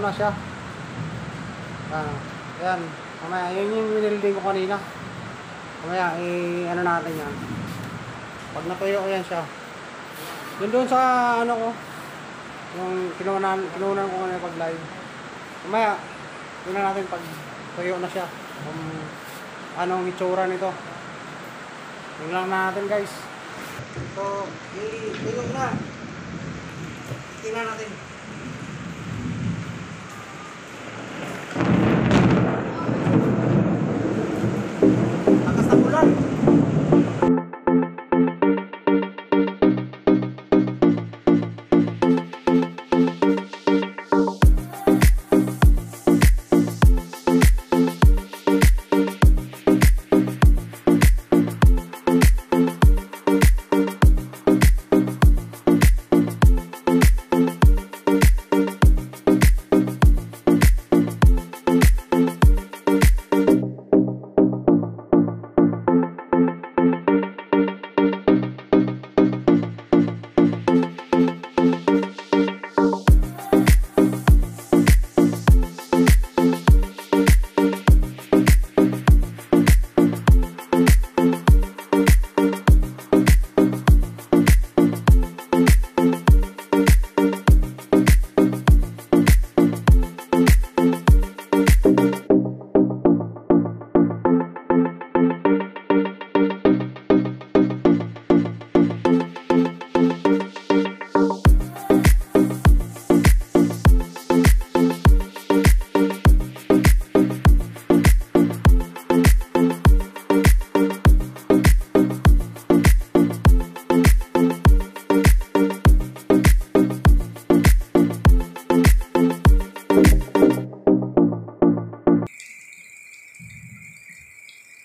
na siya. Ayan. Mamaya, yun yung winilding ko kanina. Mamaya, ano natin yan. Pag natuyo ko yan siya. Yun doon sa ano ko. Yung kinunan ko kanina pag live. Mamaya, yun na natin pag tuyo na siya. Anong itsura nito. Yun lang natin guys. So, tuyo na. Tingnan natin. Lakas ng ulan.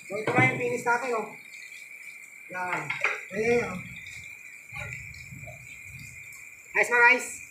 So, ito na yung finish natin, oh. Yan. Ayan, oh. Nice mga guys.